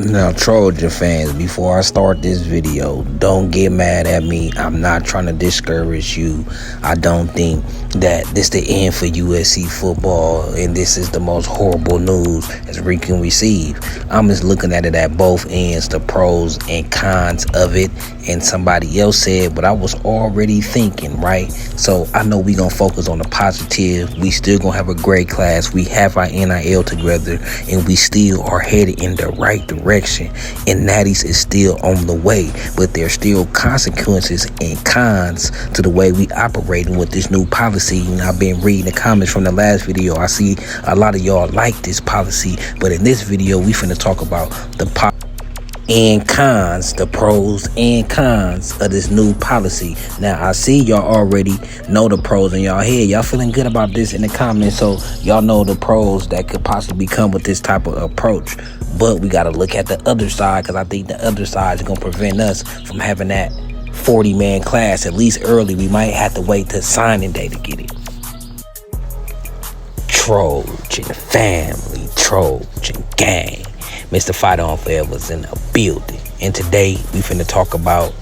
Now, Trojan fans, before I start this video, don't get mad at me. I'm not trying to discourage you. I don't think that this the end for USC football and this is the most horrible news as we can receive. I'm just looking at it at both ends, the pros and cons of it. And somebody else said what I was already thinking, right? So I know we gonna focus on the positive. We still gonna have a great class. We have our NIL together and we still are headed in the right direction. And Natty's is still on the way, but there's still consequences and cons to the way we operating with this new policy. And I've been reading the comments from the last video. I see a lot of y'all like this policy, but in this video we finna talk about the and cons, the pros and cons of this new policy. Now, I see y'all already know the pros in y'all head. Y'all feeling good about this in the comments, so y'all know the pros that could possibly come with this type of approach. But we got to look at the other side, because I think the other side is going to prevent us from having that 40-man class, at least early. We might have to wait till signing day to get it. Trojan family, Trojan gang. Mr. Fight On Forever's in the building. And today, we finna talk about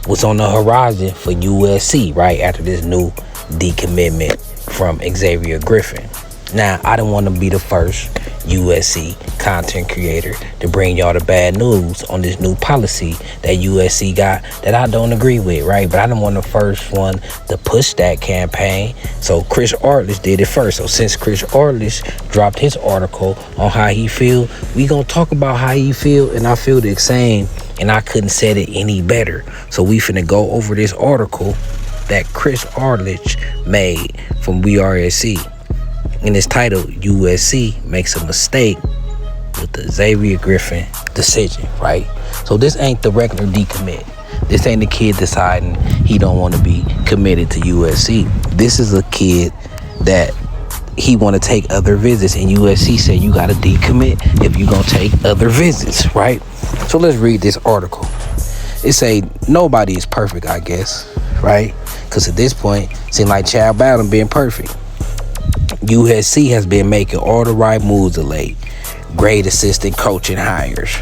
what's on the horizon for USC, right? After this new decommitment from Xavier Griffin. Now, I don't want to be the first USC content creator to bring y'all the bad news on this new policy that USC got that I don't agree with, right? But I don't want the first one to push that campaign. So Chris Arliss did it first. So since Chris Arliss dropped his article on how he feel, we gonna talk about how he feel, and I feel the same, and I couldn't said it any better. So we finna go over this article that Chris Arliss made from USC. And it's titled, USC Makes a Mistake with the Xavier Griffin Decision, right? So this ain't the regular decommit. This ain't the kid deciding he don't want to be committed to USC. This is a kid that he want to take other visits, and USC said you got to decommit if you gonna take other visits, right? So let's read this article. It say nobody is perfect, I guess, right? Because at this point, it seems like Chad Bowden being perfect. USC has been making all the right moves of late. Great assistant coaching hires,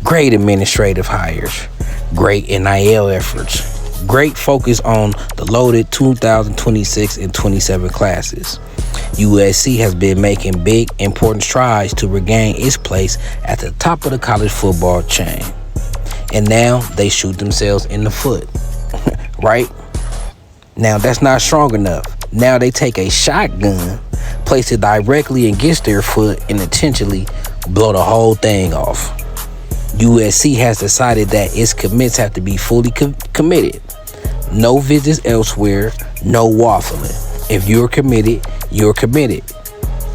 great administrative hires, great NIL efforts, great focus on the loaded 2026 and 27 classes. USC has been making big, important strides to regain its place at the top of the college football chain. And now they shoot themselves in the foot, right? Now that's not strong enough. Now they take a shotgun, place it directly against their foot, and intentionally blow the whole thing off. USC has decided that its commits have to be fully committed. No visits elsewhere, no waffling. If you're committed, you're committed.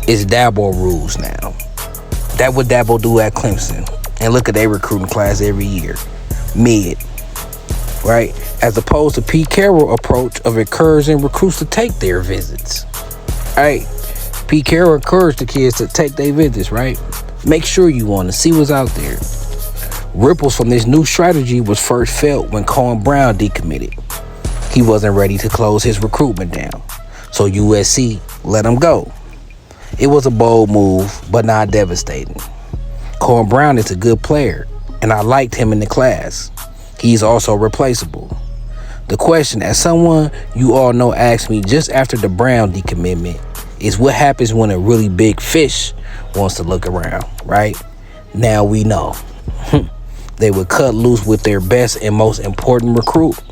It's Dabo rules now. That's what Dabo do at Clemson. And look at their recruiting class every year. Mid. Right? As opposed to Pete Carroll's approach of encouraging recruits to take their visits. Right? Pete Carroll encouraged the kids to take their visits, right? Make sure you want to see what's out there. Ripples from this new strategy was first felt when Cohen Brown decommitted. He wasn't ready to close his recruitment down, so USC let him go. It was a bold move, but not devastating. Cohen Brown is a good player, and I liked him in the class. He's also replaceable. The question, as someone you all know asked me just after the Brown decommitment, is what happens when a really big fish wants to look around, right? Now we know. They would cut loose with their best and most important recruit.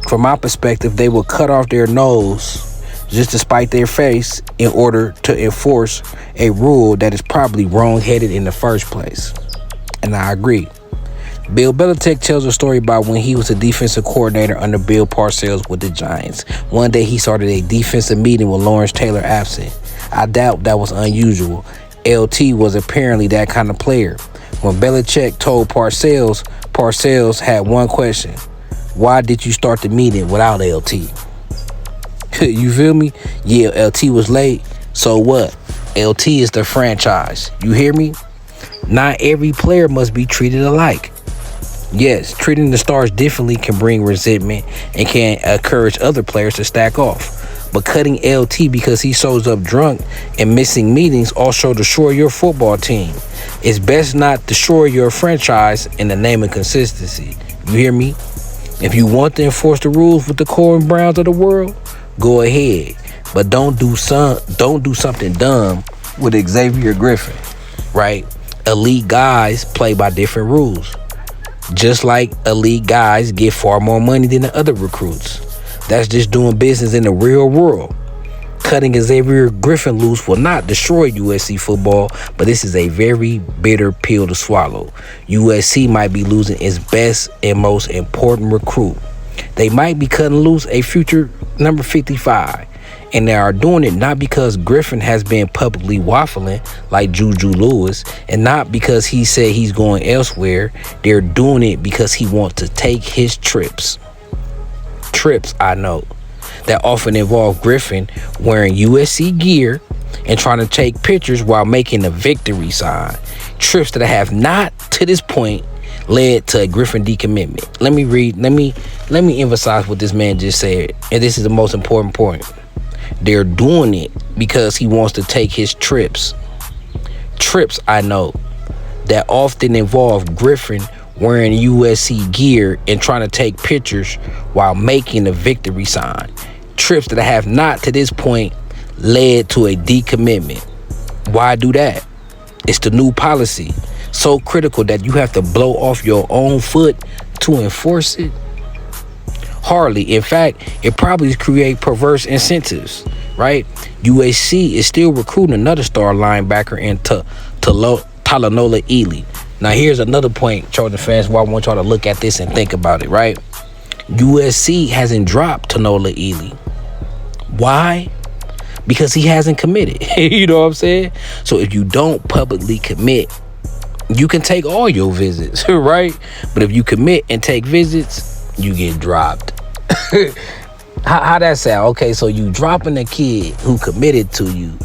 From my perspective, they would cut off their nose just to spite their face in order to enforce a rule that is probably wrong-headed in the first place. And I agree. Bill Belichick tells a story about when he was a defensive coordinator under Bill Parcells with the Giants. One day he started a defensive meeting with Lawrence Taylor absent. I doubt that was unusual. LT was apparently that kind of player. When Belichick told Parcells, Parcells had one question. Why did you start the meeting without LT? You feel me? Yeah, LT was late. So what? LT is the franchise. You hear me? Not every player must be treated alike. Yes, treating the stars differently can bring resentment and can encourage other players to stack off. But cutting LT because he shows up drunk and missing meetings also destroy your football team. It's best not destroy your franchise in the name of consistency. You hear me? If you want to enforce the rules with the Corbin Browns of the world, go ahead. But don't do something dumb with Xavier Griffin, right? Elite guys play by different rules. Just like elite guys get far more money than the other recruits. That's just doing business in the real world. Cutting Xavier Griffin loose will not destroy USC football, but this is a very bitter pill to swallow. USC might be losing its best and most important recruit. They might be cutting loose a future number 55. And they are doing it not because Griffin has been publicly waffling like Juju Lewis, and not because he said he's going elsewhere. They're doing it because he wants to take his trips. Trips, I know, that often involve Griffin wearing USC gear and trying to take pictures while making a victory sign. Trips that have not, to this point, led to a Griffin decommitment. Let me emphasize what this man just said, and this is the most important point. They're doing it because he wants to take his trips. Trips, I know, that often involve Griffin wearing USC gear and trying to take pictures while making a victory sign. Trips that have not, to this point, led to a decommitment. Why do that? It's the new policy. So critical that you have to blow off your own foot to enforce it? Hardly. In fact, it probably create perverse incentives, right? USC is still recruiting another star linebacker in Talanola Ely. Now, here's another point, Trojan fans, where I want y'all to look at this and think about it, right? USC hasn't dropped Tanola Ely. Why? Because he hasn't committed. You know what I'm saying? So if you don't publicly commit, you can take all your visits, right? But if you commit and take visits, you get dropped. How that sound? Okay, so you dropping a kid who committed to you,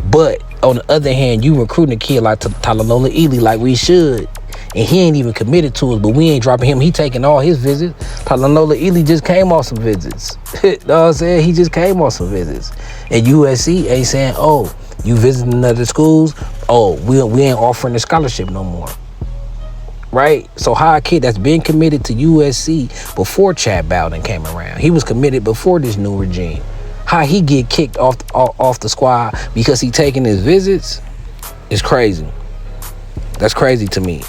but on the other hand, you recruiting a kid like Talanola Ely like we should, and he ain't even committed to us, but we ain't dropping him. He taking all his visits. Talanola Ely just came off some visits. You know what I'm saying? He just came off some visits. And USC ain't saying, oh, you visiting other schools? Oh, we ain't offering a scholarship no more. Right? So how a kid that's been committed to USC before Chad Bowden came around, he was committed before this new regime, how he get kicked off the squad because he taking his visits is crazy. That's crazy to me.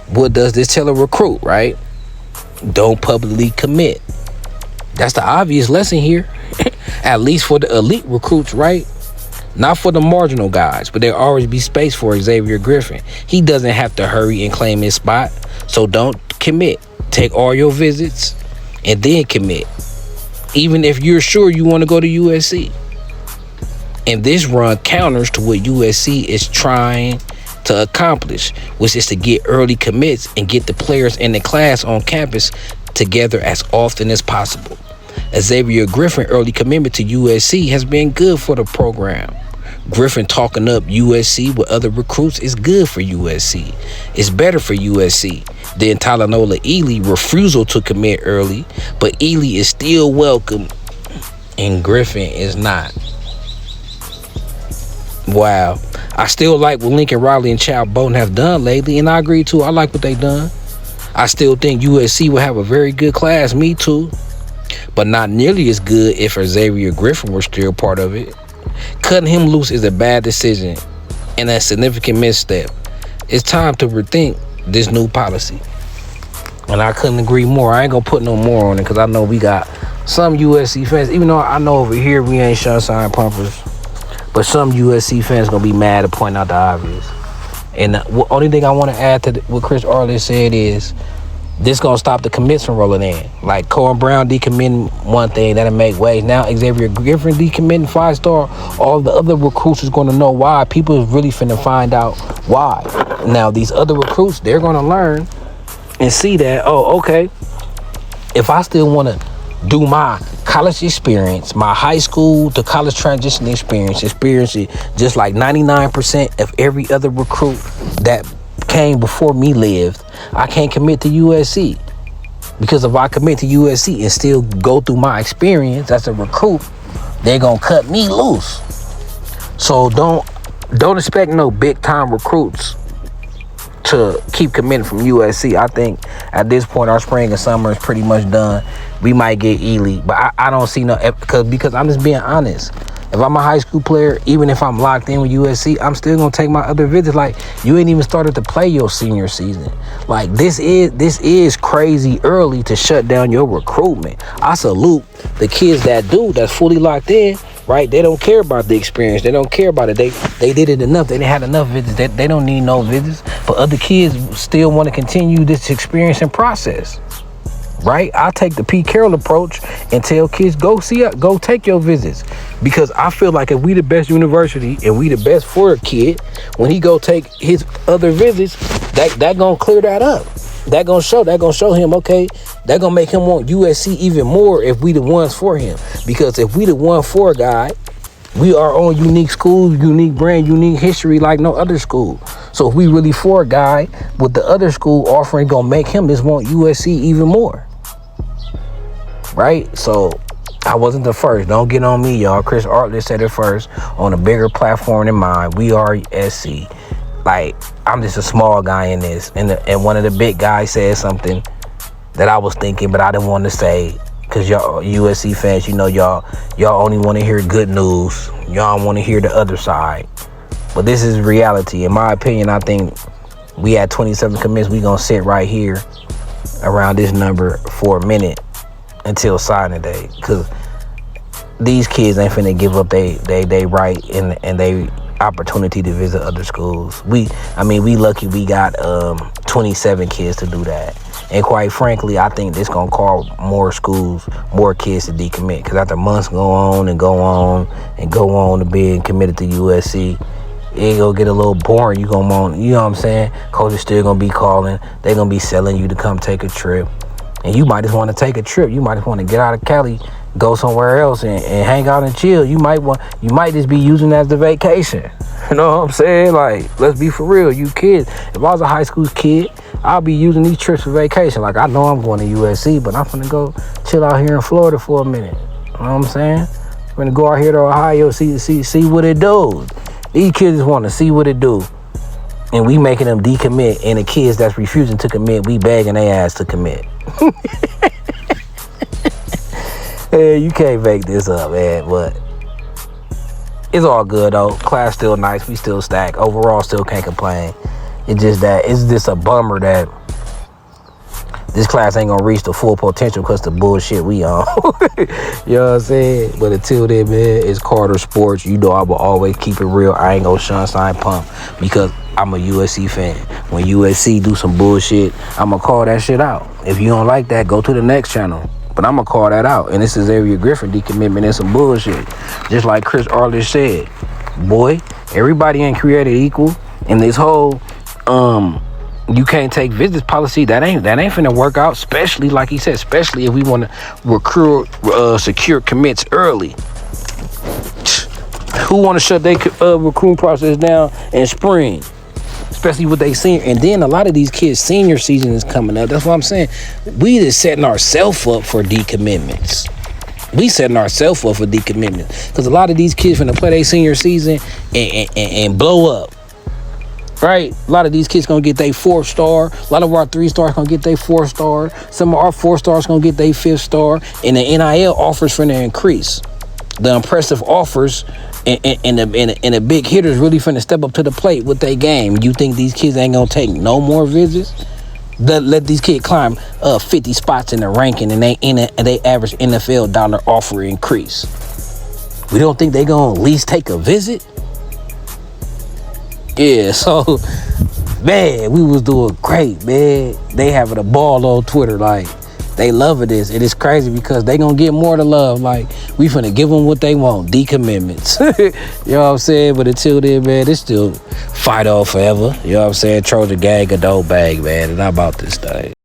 What does this tell a recruit, right? Don't publicly commit. That's the obvious lesson here. At least for the elite recruits, right? Not for the marginal guys, but there'll always be space for Xavier Griffin. He doesn't have to hurry and claim his spot, so don't commit. Take all your visits and then commit, even if you're sure you want to go to USC. And this run counters to what USC is trying to accomplish, which is to get early commits and get the players in the class on campus together as often as possible. Xavier Griffin early commitment to USC has been good for the program. Griffin talking up USC with other recruits is good for USC. It's better for USC than Talanola Ely refusal to commit early, but Ely is still welcome and Griffin is not. Wow. I still like what Lincoln Riley and Chad Bowden have done lately, and I agree too. I like what they done. I still think USC will have a very good class, me too, but not nearly as good if Xavier Griffin were still part of it. Cutting him loose is a bad decision and a significant misstep. It's time to rethink this new policy. And I couldn't agree more. I ain't gonna put no more on it because I know we got some USC fans, even though I know over here we ain't sunshine pumpers, but some USC fans gonna be mad to point out the obvious. And the only thing I want to add to what Chris Arlen said is this gonna stop the commits from rolling in. Like Corbin Brown decommitting one thing, that'll make waves. Now Xavier Griffin decommitting 5-star. All the other recruits is gonna know why. People is really finna find out why. Now these other recruits, they're gonna learn and see that, oh, okay, if I still wanna do my college experience, my high school to college transition experience it just like 99% of every other recruit that came before me lived, I can't commit to USC. Because if I commit to USC and still go through my experience as a recruit, they're gonna cut me loose. So don't expect no big time recruits to keep committing from USC. I think at this point our spring and summer is pretty much done. We might get elite, but I don't see no, because I'm just being honest. If I'm a high school player, even if I'm locked in with USC, I'm still gonna take my other visits. Like, you ain't even started to play your senior season. Like, this is crazy early to shut down your recruitment. I salute the kids that's fully locked in, right? They don't care about the experience. They don't care about it. They did it enough. They didn't have enough visits. They don't need no visits. But other kids still want to continue this experience and process. Right? I take the Pete Carroll approach and tell kids, go take your visits. Because I feel like if we the best university and we the best for a kid, when he go take his other visits, that gonna clear that up. That gonna show him, okay, that gonna make him want USC even more if we the ones for him. Because if we the one for a guy, we are on unique school, unique brand, unique history like no other school. So if we really for a guy with the other school offering, gonna make him just want USC even more. Right? So I wasn't the first. Don't get on me, y'all. Chris Artlett said it first on a bigger platform than mine. We are SC. Like, I'm just a small guy in this. And one of the big guys said something that I was thinking, but I didn't want to say. Because y'all USC fans, you know, y'all only want to hear good news. Y'all want to hear the other side. But this is reality. In my opinion, I think we had 27 commits. We going to sit right here around this number for a minute until signing day. Because these kids ain't finna give up they right and they opportunity to visit other schools. We lucky we got 27 kids to do that. And quite frankly, I think this gonna call more schools, more kids to decommit. Because after months go on to being committed to USC, it gonna get a little boring. You gonna want, you know what I'm saying? Coaches still gonna be calling. They gonna be selling you to come take a trip. And you might just want to take a trip. You might just want to get out of Cali, go somewhere else and hang out and chill. You might just be using that as the vacation. You know what I'm saying? Like, let's be for real. You kids, if I was a high school kid, I'll be using these trips for vacation. Like, I know I'm going to USC, but I'm finna go chill out here in Florida for a minute. You know what I'm saying? I'm gonna go out here to Ohio, see what it do. These kids just want to see what it do. And we making them decommit, and the kids that's refusing to commit, we begging their ass to commit. Hey, you can't make this up, man, but it's all good though. Class still nice, we still stack. Overall, still can't complain. It's just a bummer that this class ain't gonna reach the full potential because the bullshit we on. You know what I'm saying? But until then, man, it's Carter Sports. You know I will always keep it real. I ain't gonna shine pump because I'm a USC fan. When USC do some bullshit, I'm gonna call that shit out. If you don't like that, go to the next channel. But I'm gonna call that out. And this is Xavier Griffin Decommitted and some bullshit. Just like Chris Artlett said, boy, everybody ain't created equal. And this whole you can't take visits policy, that ain't finna work out. Especially, like he said, especially if we want to secure commits early. Who want to shut their recruiting process down in spring? Especially with they senior. And then a lot of these kids' senior season is coming up. That's what I'm saying. We just setting ourselves up for decommitments. We setting ourselves up for decommitment. Because a lot of these kids finna play their senior season and blow up. Right? A lot of these kids gonna get their 4-star. A lot of our 3-stars gonna get their 4-star. Some of our 4-stars gonna get their 5th star. And the NIL offers finna increase. The impressive offers and the big hitters really finna step up to the plate with their game. You think these kids ain't gonna take no more visits? Let these kids climb 50 spots in the ranking and they average NFL dollar offer increase. We don't think they gonna at least take a visit? Yeah, so man, we was doing great, man. They having a ball on Twitter, like they loving this. It is crazy because they gonna get more to love. Like, we finna give them what they want, decommitments. You know what I'm saying? But until then, man, it's still fight on forever. You know what I'm saying? Trojan gang, a dope bag, man. It's not about this thing.